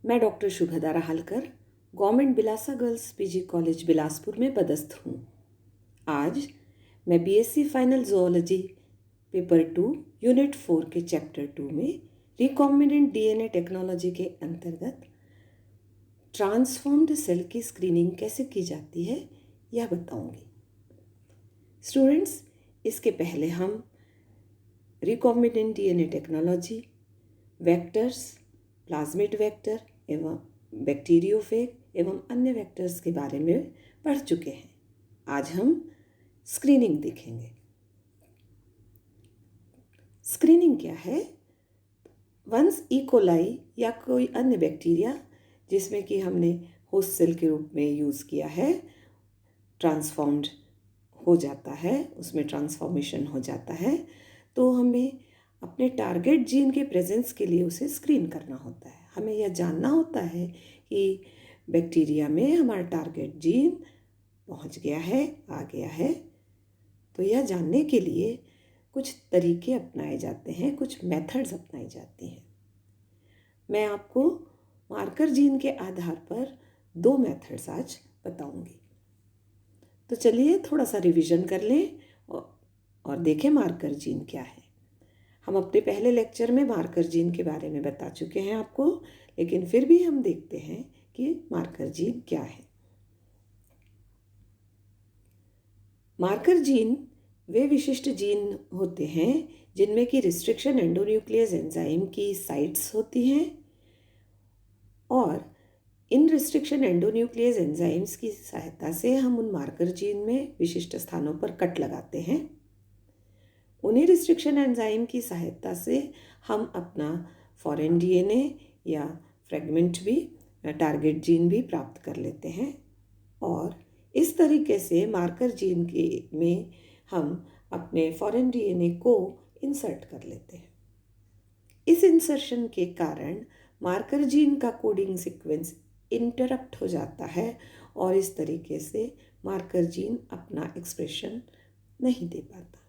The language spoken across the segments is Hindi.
मैं doctor Shubhada Rahalkar government Bilasa girls PG college Bilaspur में पदस्थ हूँ। आज मैं BSc final zoology paper 2 unit 4 के चैप्टर 2 में रिकॉम्बिनेंट डीएनए टेक्नोलॉजी के अंतर्गत ट्रांसफॉर्म्ड सेल की स्क्रीनिंग कैसे की जाती है यह बताऊंगी। स्टूडेंट्स, इसके पहले हम recombinant DNA technology, vectors, plasmid vector एवं बैक्टीरियोफेज एवं अन्य वेक्टर्स के बारे में पढ़ चुके हैं। आज हम स्क्रीनिंग देखेंगे। स्क्रीनिंग क्या है? वंस ई कोलाई या कोई अन्य बैक्टीरिया जिसमें कि हमने होस्ट सेल के रूप में यूज़ किया है ट्रांसफॉर्म्ड हो जाता है, उसमें ट्रांसफॉर्मेशन हो जाता है, तो हमें अपने टारगेट जीन के प्रेजेंस के लिए उसे स्क्रीन करना होता है। हमें यह जानना होता है कि बैक्टीरिया में हमारा टारगेट जीन पहुंच गया है, आ गया है। तो यह जानने के लिए कुछ तरीके अपनाए जाते हैं, कुछ मेथड्स अपनाई जाती हैं। मैं आपको मार्कर जीन के आधार पर 2 मेथड्स आज बताऊंगी। तो चलिए थोड़ा सा रिवीजन कर लें और देखें मार्कर जीन क्या है। हम अपने पहले लेक्चर में मार्कर जीन के बारे में बता चुके हैं आपको, लेकिन फिर भी हम देखते हैं कि मार्कर जीन क्या है। मार्कर जीन वे विशिष्ट जीन होते हैं जिनमें कि रिस्ट्रिक्शन एंडोन्यूक्लियस एंजाइम की साइट्स होती हैं और इन रिस्ट्रिक्शन एंडोन्यूक्लियस एंजाइम्स की सहायता से हम उन मार्कर जीन में विशिष्ट स्थानों पर कट लगाते हैं। उन्हीं रिस्ट्रिक्शन एंजाइम की सहायता से हम अपना फॉरेन डीएनए या फ्रेगमेंट भी, टारगेट जीन भी प्राप्त कर लेते हैं और इस तरीके से मार्कर जीन के में हम अपने फॉरेन डीएनए को इंसर्ट कर लेते हैं। इस इंसर्शन के कारण मार्कर जीन का कोडिंग सीक्वेंस इंटरप्ट हो जाता है और इस तरीके से मार्कर जीन अपना एक्सप्रेशन नहीं दे पाता।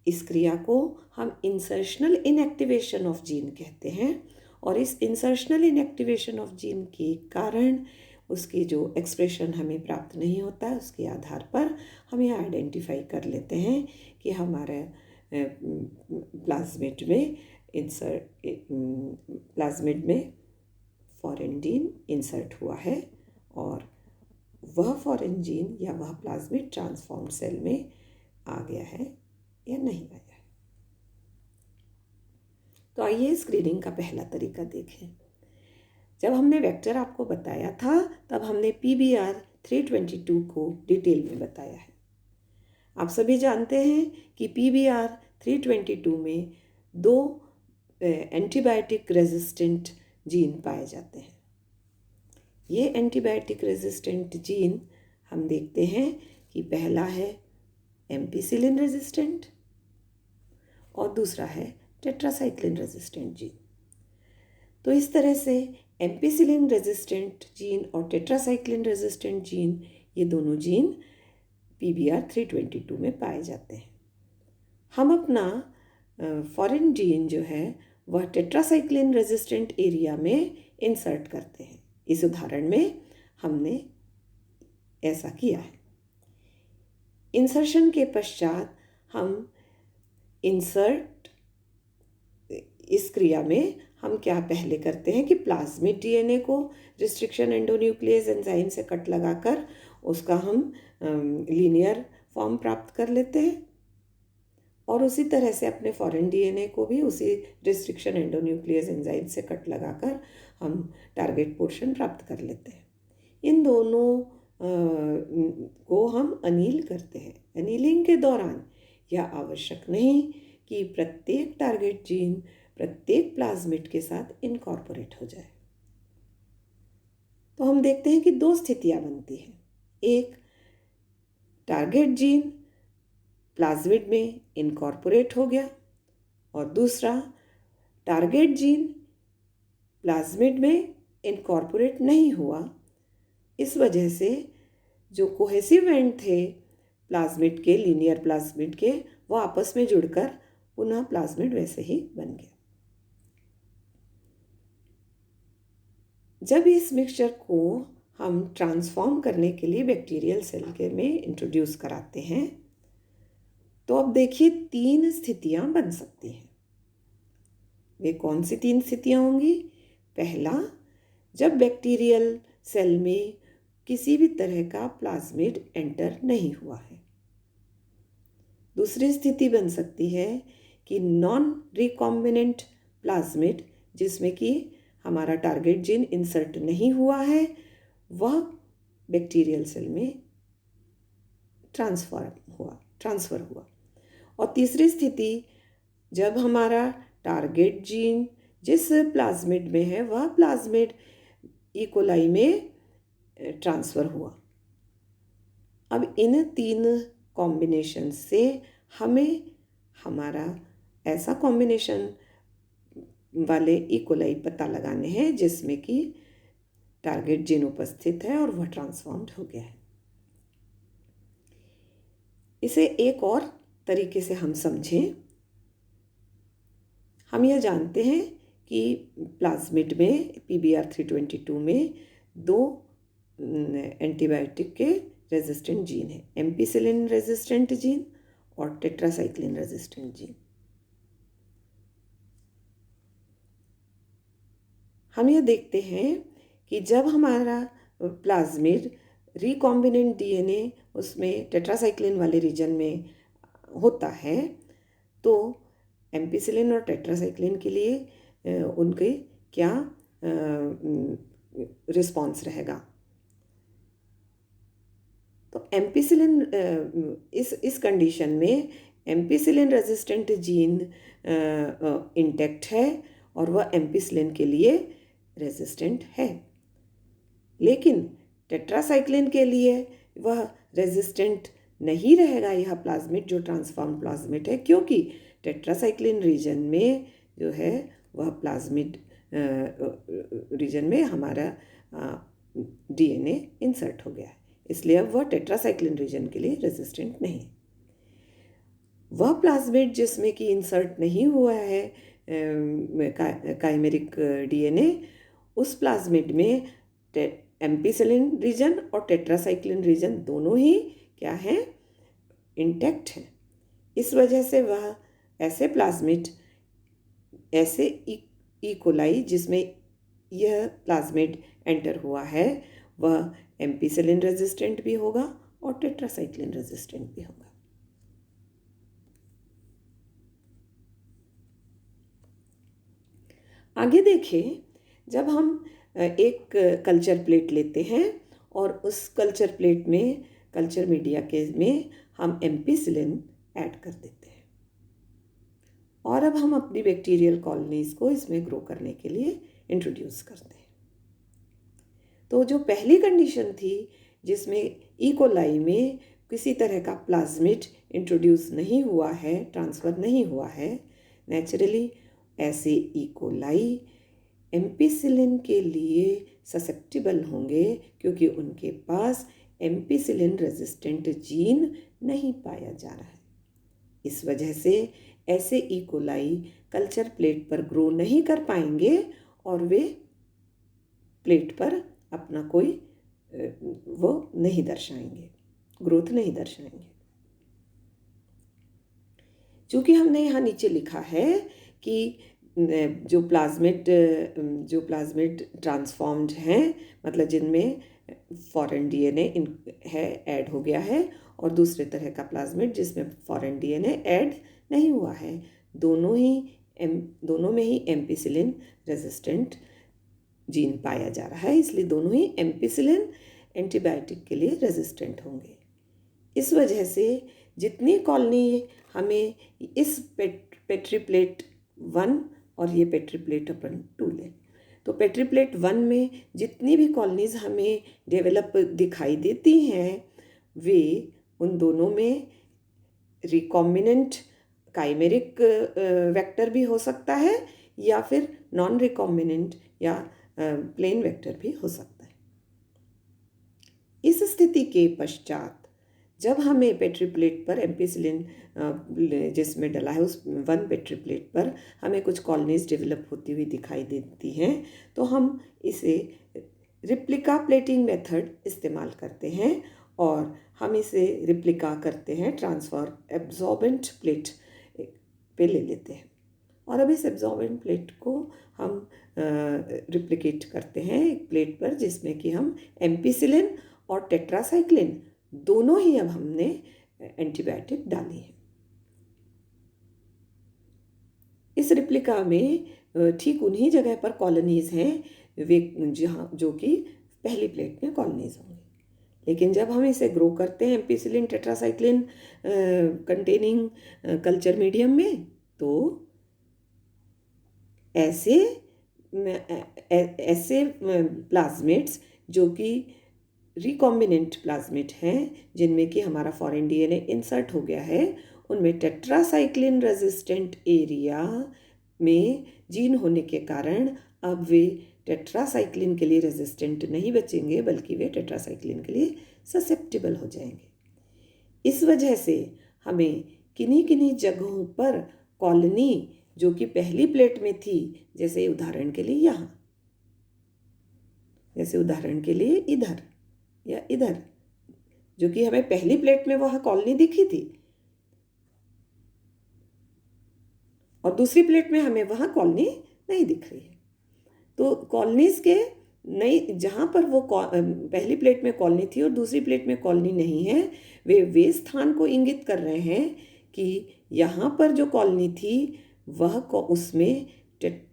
इस क्रिया को हम इंसर्शनल इनएक्टिवेशन ऑफ जीन कहते हैं और इस इंसर्शनल इनएक्टिवेशन ऑफ जीन के कारण उसकी जो एक्सप्रेशन हमें प्राप्त नहीं होता है, उसके आधार पर हम यह आइडेंटिफाई कर लेते हैं कि हमारे प्लाज्मिड में फॉरेन जीन इंसर्ट हुआ है और वह फॉरेन जीन या वह प्लाज्मिड ट्रांसफॉर्म्ड सेल में आ गया है या नहीं आया है। तो आइए स्क्रीनिंग का पहला तरीका देखें। जब हमने वेक्टर आपको बताया था तब हमने PBR 322 को डिटेल में बताया है। आप सभी जानते हैं कि PBR 322 में 2 एंटीबायोटिक रेजिस्टेंट जीन पाए जाते हैं। ये एंटीबायोटिक रेजिस्टेंट जीन हम देखते हैं कि पहला है एम्पिसिलिन रेजिस्टेंट और दूसरा है टेट्रासाइक्लिन रेजिस्टेंट जीन। तो इस तरह से एम्पिसिलिन रेजिस्टेंट जीन और टेट्रासाइक्लिन रेजिस्टेंट जीन, ये दोनों जीन PBR 322 में पाए जाते हैं। हम अपना फॉरेन जीन जो है वह टेट्रासाइक्लिन रेजिस्टेंट एरिया में इंसर्ट करते हैं। इस उदाहरण में हमने ऐसा किया है। इंसर्शन के पश्चात हम इस क्रिया में हम क्या पहले करते हैं कि प्लाज्मिड डीएनए को रिस्ट्रिक्शन एंडोन्यूक्लियस एंजाइम से कट लगाकर उसका हम लीनियर फॉर्म प्राप्त कर लेते हैं और उसी तरह से अपने फॉरेन डीएनए को भी उसी रिस्ट्रिक्शन एंडोन्यूक्लियस एंजाइम से कट लगाकर हम टारगेट पोर्शन प्राप्त कर लेते हैं। इन दोनों को हम अनील करते हैं। अनीलिंग के दौरान यह आवश्यक नहीं कि प्रत्येक टारगेट जीन प्रत्येक प्लाज्मिड के साथ इनकॉर्पोरेट हो जाए। तो हम देखते हैं कि 2 स्थितियां बनती हैं। एक, टारगेट जीन प्लाज्मिड में इनकॉर्पोरेट हो गया और दूसरा, टारगेट जीन प्लाज्मिड में इनकॉर्पोरेट नहीं हुआ। इस वजह से जो कोहेसिव एंड थे प्लाज्मिड के, लीनियर प्लाज्मिड के, वो आपस में जुड़कर पुनः प्लाज्मिड वैसे ही बन गया। जब इस मिक्सचर को हम ट्रांसफॉर्म करने के लिए बैक्टीरियल सेल के में इंट्रोड्यूस कराते हैं, तो अब देखिए 3 स्थितियां बन सकती हैं। वे कौन सी 3 स्थितियां होंगी? पहला, जब बैक्टीरियल सेल में किसी भी तरह का प्लाज्मिड एंटर नहीं हुआ है। दूसरी स्थिति बन सकती है कि नॉन रिकॉम्बिनेंट प्लाज्मिड, जिसमें कि हमारा टारगेट जीन इंसर्ट नहीं हुआ है, वह बैक्टीरियल सेल में ट्रांसफ़र हुआ। और तीसरी स्थिति, जब हमारा टारगेट जीन जिस प्लाज्मिड में है वह प्लाज्मिड ई कोलाई में ट्रांसफ़र हुआ। अब इन 3 कॉम्बिनेशन से हमें हमारा ऐसा कॉम्बिनेशन वाले ई कोलाई पता लगाने हैं जिसमें कि टारगेट जीन उपस्थित है और वह ट्रांसफॉर्म्ड हो गया है। इसे एक और तरीके से हम समझें। हम यह जानते हैं कि प्लाज्मिड में PBr322 में 2 एंटीबायोटिक के रेजिस्टेंट जीन है, एम्पिसिलिन रेजिस्टेंट जीन और टेट्रासाइक्लिन रेजिस्टेंट जीन। हम यह देखते हैं कि जब हमारा प्लाज्मिड रिकॉम्बिनेंट DNA उसमें टेट्रासाइक्लिन वाले रीजन में होता है, तो एम्पिसिलिन और टेट्रासाइक्लिन के लिए उनके क्या रिस्पॉन्स रहेगा। तो एम्पिसिलिन इस कंडीशन में एम्पिसिलिन रेजिस्टेंट जीन इंटैक्ट है और वह एम्पिसिलिन के लिए रेजिस्टेंट है, लेकिन टेट्रासाइक्लिन के लिए वह रेजिस्टेंट नहीं रहेगा, यह प्लाज्मिड जो ट्रांसफॉर्म प्लाज्मिड है, क्योंकि टेट्रासाइक्लिन रीजन में जो है वह प्लाज्मिड रीजन में हमारा DNA इंसर्ट हो गया है, इसलिए अब वह टेट्रासाइक्लिन रीजन के लिए रेजिस्टेंट नहीं है। वह प्लाज्मिड जिसमें कि इंसर्ट नहीं हुआ है काइमेरिक DNA, उस प्लाज्मिड में एम्पिसिलिन रीजन और टेट्रासाइक्लिन रीजन दोनों ही क्या हैं? इंटैक्ट हैं। इस वजह से वह ऐसे प्लाज्मिड, ऐसे ई कोलाई जिसमें यह प्लाज्मिड एंटर हुआ है, वह एम्पिसिलिन रेजिस्टेंट भी होगा और टेट्रासाइक्लिन रेजिस्टेंट भी होगा। आगे देखें, जब हम एक कल्चर प्लेट लेते हैं और उस कल्चर प्लेट में, कल्चर मीडिया के में हम एम्पिसिलिन ऐड कर देते हैं और अब हम अपनी बैक्टीरियल कॉलोनीज़ को इसमें ग्रो करने के लिए इंट्रोड्यूस करते हैं। तो जो पहली कंडीशन थी जिसमें ई कोलाई में किसी तरह का प्लाज्मिड इंट्रोड्यूस नहीं हुआ है, ट्रांसफ़र नहीं हुआ है, नेचुरली ऐसे ई कोलाई एम्पिसिलिन के लिए ससेप्टिबल होंगे क्योंकि उनके पास एम्पिसिलिन रेजिस्टेंट जीन नहीं पाया जा रहा है। इस वजह से ऐसे ई कोलाई कल्चर प्लेट पर ग्रो नहीं कर पाएंगे और वे प्लेट पर अपना कोई वो नहीं दर्शाएंगे, ग्रोथ नहीं दर्शाएंगे। चूँकि हमने यहाँ नीचे लिखा है कि जो प्लाज्मिड ट्रांसफॉर्म्ड हैं, मतलब जिनमें फॉरेन DNA है, ऐड हो गया है, और दूसरे तरह का प्लाज्मिड जिसमें फॉरेन DNA ऐड नहीं हुआ है, दोनों में ही एम्पिसिलिन रेजिस्टेंट जीन पाया जा रहा है, इसलिए दोनों ही एम्पिसिलिन एंटीबायोटिक के लिए रेजिस्टेंट होंगे। इस वजह से जितनी कॉलोनी हमें इस पेट्री प्लेट 1 और ये पेट्री प्लेट अपन 2 लें, तो पेट्री प्लेट 1 में जितनी भी कॉलोनीज़ हमें डेवलप दिखाई देती हैं, वे उन दोनों में रिकॉम्बिनेंट काइमेरिक वेक्टर भी हो सकता है या फिर नॉन रिकॉम्बिनेंट या प्लेन वेक्टर भी हो सकता है। इस स्थिति के पश्चात जब हमें पेट्री प्लेट पर एम्पिसिलिन जिसमें डला है उस 1 पेट्री प्लेट पर हमें कुछ कॉलोनीज डेवलप होती हुई दिखाई देती हैं, तो हम इसे रिप्लिका प्लेटिंग मेथड इस्तेमाल करते हैं और हम इसे रिप्लिका करते हैं ट्रांसफर एब्जॉर्बेंट प्लेट पे ले लेते हैं। और अब इस एब्जॉर्बेंट प्लेट को हम रिप्लिकेट करते हैं एक प्लेट पर जिसमें कि हम एम्पिसिलिन और टेट्रासाइक्लिन दोनों ही अब हमने एंटीबायोटिक डाली है। इस रिप्लिका में ठीक उन्हीं जगह पर कॉलोनीज हैं वे जहाँ जो कि पहली प्लेट में कॉलोनीज होंगी। लेकिन जब हम इसे ग्रो करते हैं ampicillin tetracycline containing culture medium में, तो ऐसे प्लाज्मिड्स जो कि रिकॉम्बिनेंट प्लाज्मिड हैं जिनमें कि हमारा फॉरेन डीएनए इंसर्ट हो गया है, उनमें टेट्रासाइक्लिन रेजिस्टेंट एरिया में जीन होने के कारण अब वे टेट्रासाइक्लिन के लिए रेजिस्टेंट नहीं बचेंगे बल्कि वे टेट्रासाइक्लिन के लिए ससेप्टिबल हो जाएंगे। इस वजह से हमें किन्हीं किन्हीं जगहों पर कॉलोनी जो कि पहली प्लेट में थी, जैसे उदाहरण के लिए यहाँ, जैसे उदाहरण के लिए इधर या इधर, जो कि हमें पहली प्लेट में वह कॉलोनी दिखी थी और दूसरी प्लेट में हमें वह कॉलोनी नहीं दिख रही है। तो कॉलोनीज के नई जहाँ पर वो पहली प्लेट में कॉलोनी थी और दूसरी प्लेट में कॉलोनी नहीं है, वे स्थान को इंगित कर रहे हैं कि यहाँ पर जो कॉलोनी थी वह उसमें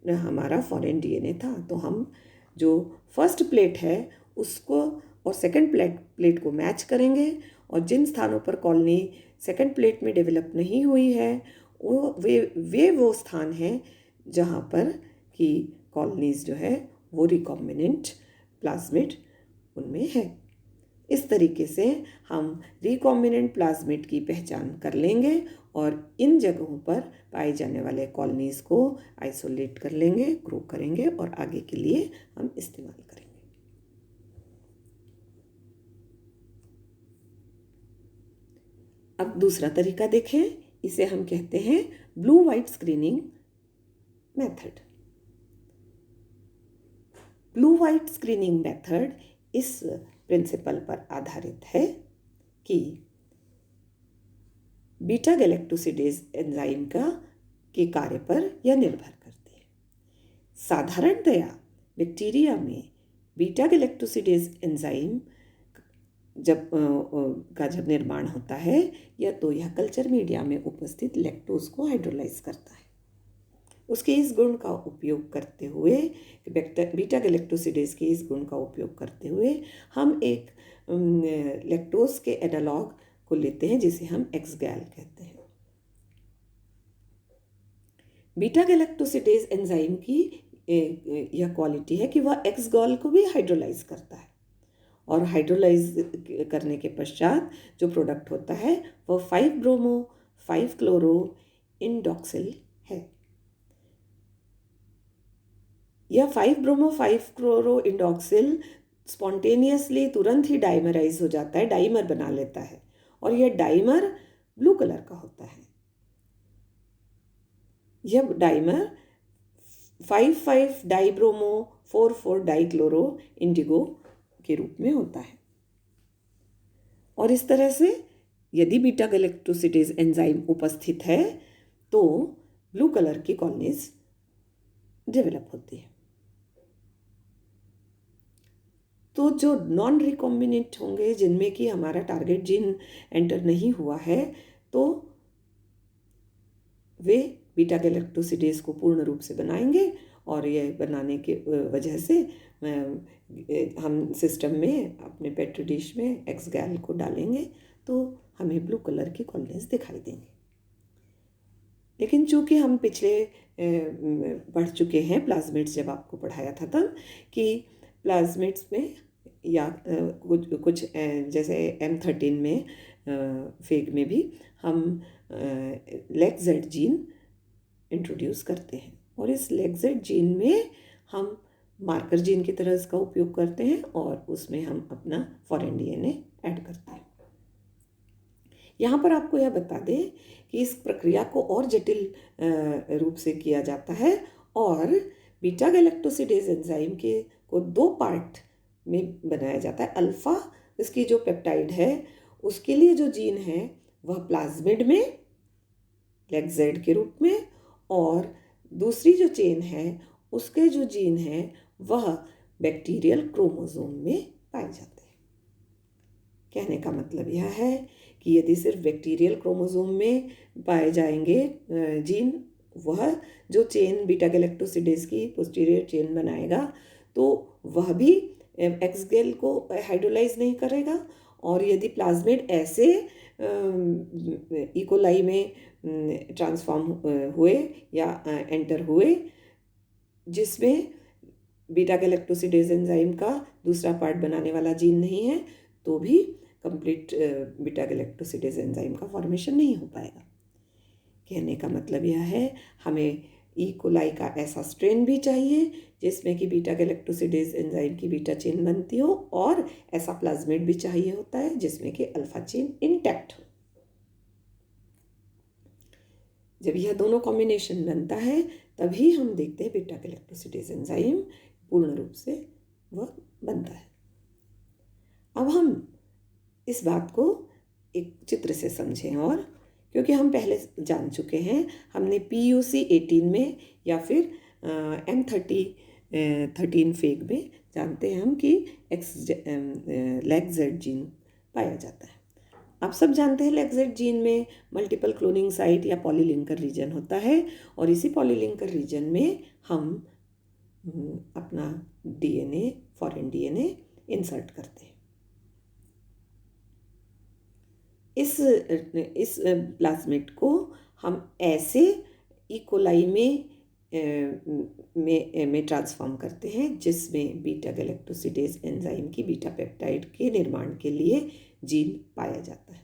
हमारा फॉरेन डीएनए था। तो हम जो फर्स्ट प्लेट है उसको और सेकंड प्लेट को मैच करेंगे और जिन स्थानों पर कॉलोनी सेकंड प्लेट में डेवलप नहीं हुई है वो स्थान हैं जहाँ पर कि कॉलोनीज जो है वो रिकॉम्बिनेंट प्लाज्मिड उनमें है। इस तरीके से हम रिकॉम्बिनेंट प्लाज्मिड की पहचान कर लेंगे और इन जगहों पर पाए जाने वाले कॉलोनीज को आइसोलेट कर लेंगे, ग्रो करेंगे और आगे के लिए हम इस्तेमाल करेंगे। अब दूसरा तरीका देखें, इसे हम कहते हैं blue white screening method. Blue white screening method इस प्रिंसिपल पर आधारित है कि बीटा गैलेक्टोसिडेज एंजाइम के कार्य पर यह निर्भर करती है। साधारणतया बैक्टीरिया में बीटा गैलेक्टोसिडेज एंजाइम जब निर्माण होता है तो यह कल्चर मीडिया में उपस्थित लैक्टोज को हाइड्रोलाइज करता है। उसके इस गुण का उपयोग करते हुए बीटा गैलेक्टोसिडेज के इस गुण का उपयोग करते हुए हम एक लैक्टोज के एनालॉग को लेते हैं जिसे हम एक्सगैल कहते हैं। बीटा गैलेक्टोसिडेज एंजाइम की यह क्वालिटी है कि वह एक्सगॉल को भी हाइड्रोलाइज करता है और हाइड्रोलाइज करने के पश्चात जो प्रोडक्ट होता है वह 5-ब्रोमो 5-क्लोरो इंडॉक्सिल है। यह 5-ब्रोमो 5-क्लोरो इंडॉक्सिल स्पॉन्टेनियसली तुरंत ही डाइमराइज हो जाता है, डाइमर बना लेता है और यह डाइमर ब्लू कलर का होता है। यह डाइमर 5,5 डाइब्रोमो 4,4 डाइक्लोरो इंडिगो के रूप में होता है। और इस तरह से यदि बीटा गैलेक्टोसिडेज एंजाइम उपस्थित है तो ब्लू कलर की कॉलोनीज डेवलप होती है। तो जो नॉन रिकॉम्बिनेंट होंगे जिनमें कि हमारा टारगेट जीन एंटर नहीं हुआ है, तो वे बीटा गैलेक्टोसिडेज को पूर्ण रूप से बनाएंगे और यह बनाने के वजह से हम सिस्टम में अपने पेट्री डिश में एक्सगैल को डालेंगे तो हमें ब्लू कलर की कॉलोनीज दिखाई देंगी। लेकिन चूंकि हम पिछले पढ़ चुके हैं प्लाज्मिड्स, जब आपको पढ़ाया था तब, कि प्लाज्मिड्स में या कुछ जैसे M13 में फेग में भी हम लेग-Z जीन इंट्रोड्यूस करते हैं और इस लेग-Z जीन में हम मार्कर जीन की तरह इसका उपयोग करते हैं और उसमें हम अपना फॉरेन डीएनए ऐड करते हैं। यहाँ पर आपको यह बता दें कि इस प्रक्रिया को और जटिल रूप से किया जाता है और बीटा गैलेक्टोसिडेज एंजाइम के को 2 पार्ट में बनाया जाता है। अल्फ़ा इसकी जो पेप्टाइड है उसके लिए जो जीन है वह प्लाज्मिड में लेगजेड के रूप में, और दूसरी जो चेन है उसके जो जीन है वह बैक्टीरियल क्रोमोसोम में पाए जाते हैं। कहने का मतलब यह है कि यदि सिर्फ बैक्टीरियल क्रोमोसोम में पाए जाएंगे जीन, वह जो चेन बीटा गैलेक्टोसिडेज की पोस्टीरियर चेन बनाएगा तो वह भी एक्स गेल को हाइड्रोलाइज नहीं करेगा। और यदि प्लाज्मिड ऐसे इकोलाई में ट्रांसफॉर्म हुए या एंटर हुए जिसमें बीटा गैलेक्टोसिडेज एंजाइम का दूसरा पार्ट बनाने वाला जीन नहीं है, तो भी कंप्लीट बीटा गैलेक्टोसिडेज एंजाइम का फॉर्मेशन नहीं हो पाएगा। कहने का मतलब यह है हमें ई कोलाई का ऐसा स्ट्रेन भी चाहिए जिसमें कि बीटा गैलेक्टोसिडेज एंजाइम की बीटा चेन बनती हो, और ऐसा प्लाज्मिड भी चाहिए होता है जिसमें कि अल्फा चेन इंटैक्ट हो। जब यह दोनों कॉम्बिनेशन बनता है तभी हम देखते हैं बीटा गैलेक्टोसिडेज एंजाइम पूर्ण रूप से वह बनता है। अब हम इस बात को एक चित्र से समझें, और क्योंकि हम पहले जान चुके हैं, हमने PUC 18 में या फिर M13 फेग में जानते हैं हम कि LEGZ जीन पाया जाता है। आप सब जानते हैं LEGZ जीन में मल्टीपल क्लोनिंग साइट या पॉलीलिंकर रीजन होता है, और इसी पॉलीलिंकर रीजन में हम अपना DNA, फॉरेन DNA इंसर्ट करते हैं। इस प्लाज्मिड को हम ऐसे इकोलाई में ट्रांसफॉर्म करते हैं जिसमें बीटा गैलेक्टोसिडेज एंजाइम की बीटा पेप्टाइड के निर्माण के लिए जीन पाया जाता है।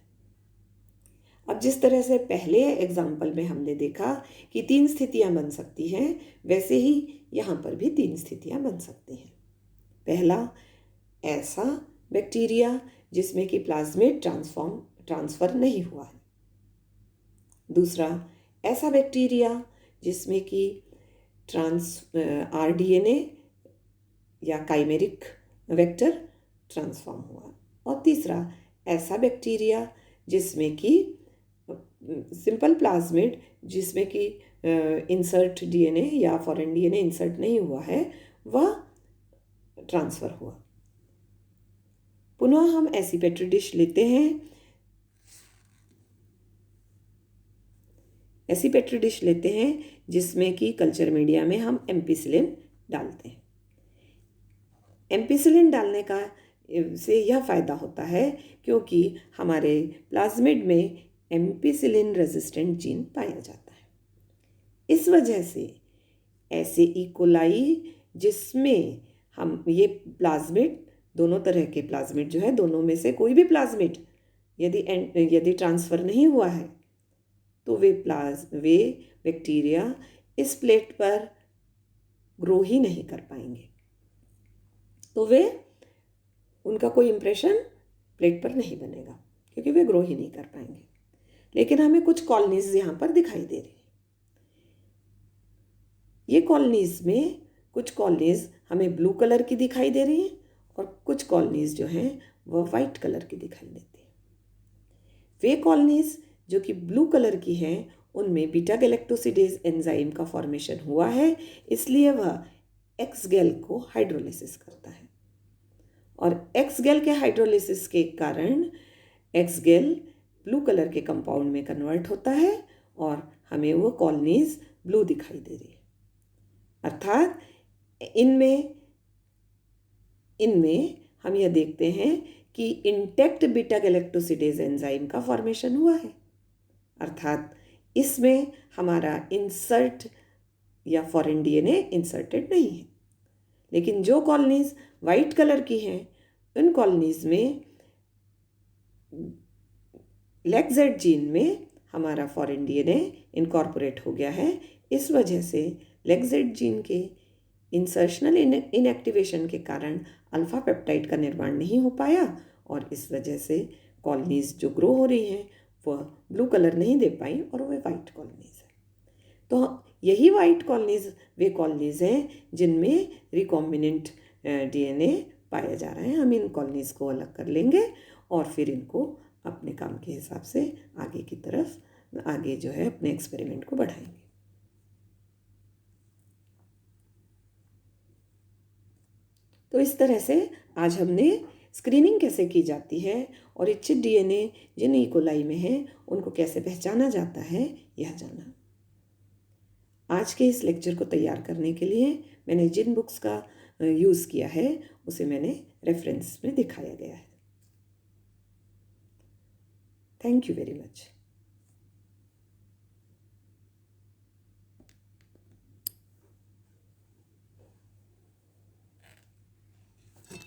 अब जिस तरह से पहले एग्जाम्पल में हमने देखा कि 3 स्थितियां बन सकती हैं, वैसे ही यहाँ पर भी 3 स्थितियां बन सकती हैं। पहला, ऐसा बैक्टीरिया जिसमें कि प्लाज्मिड ट्रांसफ़र नहीं हुआ है। दूसरा, ऐसा बैक्टीरिया जिसमें कि RDNA या काइमेरिक वेक्टर ट्रांसफॉर्म हुआ। और तीसरा, ऐसा बैक्टीरिया जिसमें कि सिंपल प्लाज्मिड जिसमें कि इंसर्ट DNA या फॉरेन DNA इंसर्ट नहीं हुआ है, वह ट्रांसफ़र हुआ। पुनः हम ऐसी पेट्री डिश लेते हैं, जिसमें कि कल्चर मीडिया में हम एम्पिसिलिन डालते हैं। एम्पिसिलिन डालने का से यह फ़ायदा होता है क्योंकि हमारे प्लाज्मिड में एम्पिसिलिन रेजिस्टेंट जीन पाया जाता है। इस वजह से ऐसे इकोलाई जिसमें हम ये प्लाज्मिड, दोनों तरह के प्लाज्मिड जो है, दोनों में से कोई भी प्लाज्मिड यदि ट्रांसफ़र नहीं हुआ है तो वे बैक्टीरिया इस प्लेट पर ग्रो ही नहीं कर पाएंगे, तो उनका कोई इम्प्रेशन प्लेट पर नहीं बनेगा क्योंकि वे ग्रो ही नहीं कर पाएंगे। लेकिन हमें कुछ कॉलोनीज यहाँ पर दिखाई दे रही हैं। ये कॉलोनीज में कुछ कॉलोनीज हमें ब्लू कलर की दिखाई दे रही हैं और कुछ कॉलोनीज जो हैं वह वाइट कलर की दिखाई देती हैं। वे कॉलोनीज जो कि ब्लू कलर की हैं उनमें बीटा गैलेक्टोसिडेज एंजाइम का फॉर्मेशन हुआ है, इसलिए वह एक्स गेल को हाइड्रोलिसिस करता है, और एक्स गेल के हाइड्रोलिसिस के कारण एक्स गेल ब्लू कलर के कंपाउंड में कन्वर्ट होता है और हमें वो कॉलोनीज ब्लू दिखाई दे रही है। अर्थात इनमें हम यह देखते हैं कि इंटैक्ट बीटा गैलेक्टोसिडेज एंजाइम का फॉर्मेशन हुआ है, अर्थात इसमें हमारा इंसर्ट या फॉरेन DNA इंसर्टेड नहीं है। लेकिन जो कॉलोनीज वाइट कलर की हैं उन कॉलोनीज में LEGZ जीन में हमारा फॉरेन DNA इनकॉर्पोरेट हो गया है। इस वजह से LEGZ जीन के इंसर्शनल इनएक्टिवेशन के कारण अल्फा पेप्टाइड का निर्माण नहीं हो पाया, और इस वजह से कॉलोनीज जो ग्रो हो रही हैं ब्लू कलर नहीं दे पाई और वे वाइट कॉलोनीज हैं। तो यही वाइट कॉलोनीज वे कॉलोनीज हैं जिनमें रिकॉम्बिनेंट डीएनए पाया जा रहा है। हम इन कॉलोनीज को अलग कर लेंगे और फिर इनको अपने काम के हिसाब से आगे की तरफ आगे जो है अपने एक्सपेरिमेंट को बढ़ाएंगे। तो इस तरह से आज हमने स्क्रीनिंग कैसे की जाती है और इच्छित डीएनए जिन ई कोलाई में है उनको कैसे पहचाना जाता है यह जाना। आज के इस लेक्चर को तैयार करने के लिए मैंने जिन बुक्स का यूज़ किया है उसे मैंने रेफरेंस में दिखाया गया है। Thank you very much.